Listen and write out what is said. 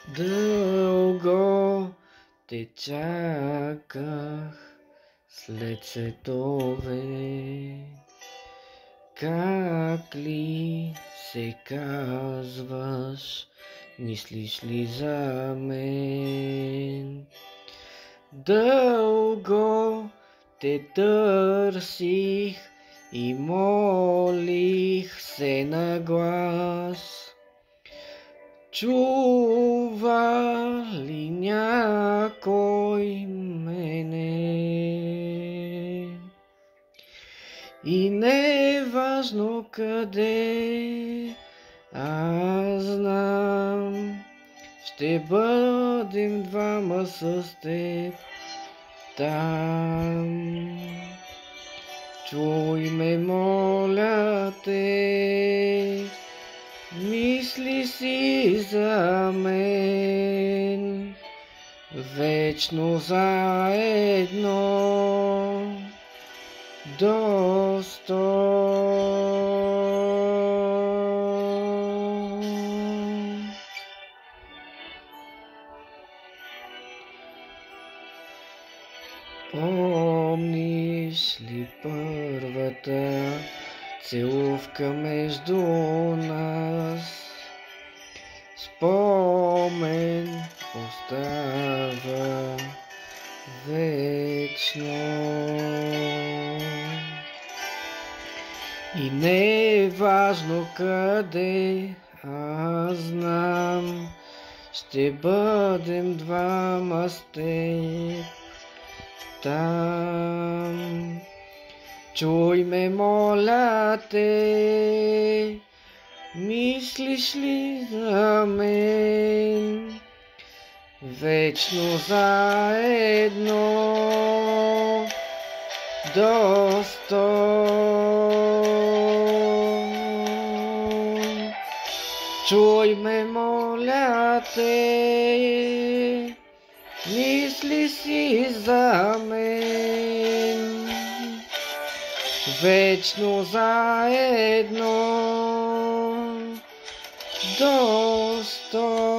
Дълго те чаках след светове. Как ли се казваш, мислиш ли за мен? Дълго те търсих и молих се на глас. Чува ли някой мене? И не е важно къде, аз знам, ще бъдем двама с теб там. Чуй ме, моля те, мисли си за мен, вечно заедно до сто. Помниш ли първата целувка между нас? Спомен остава вечно. И не е важно къде, аз знам, ще бъдем двама с теб там. Чуй ме, моля те, мислиш ли за мен? Вечно заедно до сто. Чуй ме, моля те, мисли си за мен, вечно заедно до сто.